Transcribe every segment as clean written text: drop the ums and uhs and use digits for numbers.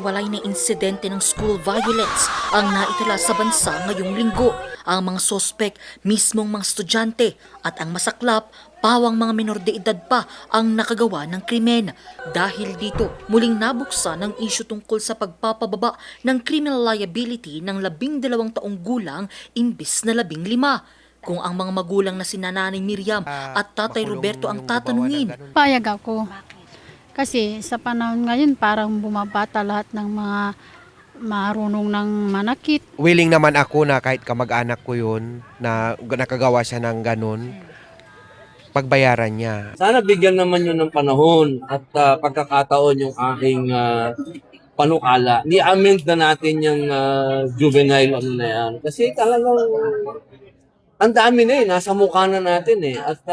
hiwa-hiwalay na insidente ng school violence ang naitala sa bansa ngayong linggo. Ang mga sospek, mismong mga estudyante at ang masaklap, pawang mga menor de edad pa ang nakagawa ng krimen. Dahil dito, muling nabuksan ang isyu tungkol sa pagpapababa ng criminal liability ng 12 taong gulang imbis na 15. Kung ang mga magulang na sina Nanay Miriam at Tatay Roberto ang tatanungin. Payag ako. Kasi sa panahon ngayon parang bumabata lahat ng mga marunong ng manakit. Willing naman ako na kahit kamag-anak ko yun, na nakagawa siya ng ganun, pagbayaran niya. Sana bigyan naman yun ng panahon at pagkakataon yung aking panukala. Ni-amend na natin yung juvenile ano na yan. Kasi talagang ang dami na nasa mukha na natin At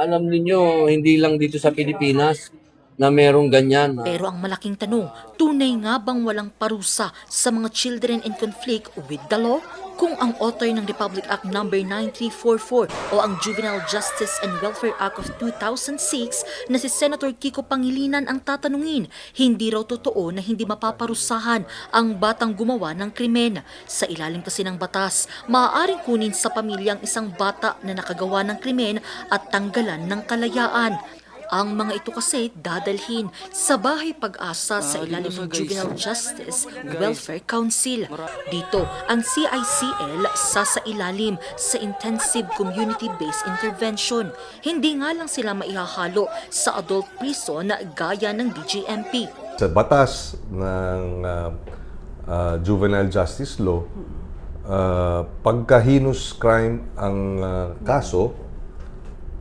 alam niyo hindi lang dito sa Pilipinas na merong ganyan. Pero ang malaking tanong, tunay nga bang walang parusa sa mga children in conflict with the law? Kung ang author ng Republic Act No. 9344 o ang Juvenile Justice and Welfare Act of 2006 na si Senator Kiko Pangilinan ang tatanungin, hindi raw totoo na hindi mapaparusahan ang batang gumawa ng krimen. Sa ilalim kasi ng batas, maaaring kunin sa pamilya ang isang bata na nakagawa ng krimen at tanggalan ng kalayaan. Ang mga ito kasi dadalhin sa Bahay Pag-asa sa ilalim ng Juvenile Justice Welfare Council. Dito, ang CICL sasailalim sa Intensive Community-Based Intervention. Hindi nga lang sila maihahalo sa adult prison na gaya ng DJMP. Sa batas ng Juvenile Justice Law, pagka heinous crime ang kaso,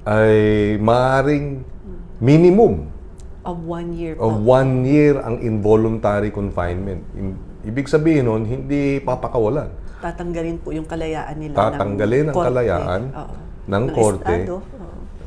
ay maaaring minimum of 1 year. Of 1 year ang involuntary confinement. Ibig sabihin nun, hindi papakawalan. Tatanggalin po yung kalayaan nila. Tatanggalin ang kalayaan ng korte,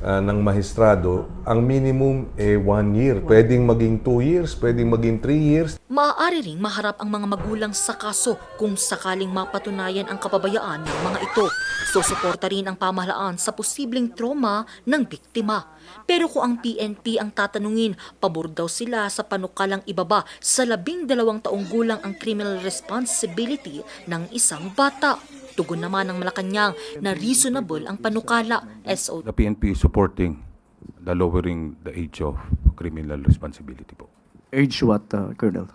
ng mahistrado. Ang minimum 1 year. Pwedeng maging 2 years, pwedeng maging 3 years. Maaari ring maharap ang mga magulang sa kaso kung sakaling mapatunayan ang kapabayaan ng mga ito. Susuporta rin ang pamahalaan sa posibleng trauma ng biktima. Pero kung ang PNP ang tatanungin, pabor daw sila sa panukalang ibaba sa 12 taong gulang ang criminal responsibility ng isang bata. Tugon naman ng Malacanang na reasonable ang panukala. The PNP is supporting the lowering the age of criminal responsibility po. Age what, Colonel?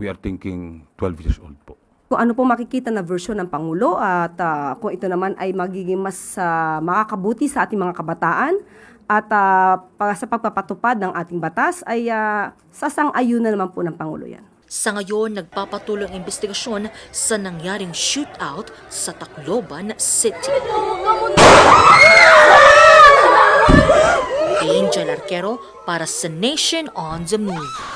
We are thinking 12 years old po. Kung ano po makikita na version ng Pangulo at kung ito naman ay magiging mas makakabuti sa ating mga kabataan at sa pagpapatupad ng ating batas ay sasang-ayunan naman po ng Pangulo yan. Sa ngayon, nagpapatuloy ang investigasyon sa nangyaring shootout sa Tacloban City. Angel Arquero para sa Nation on the Move.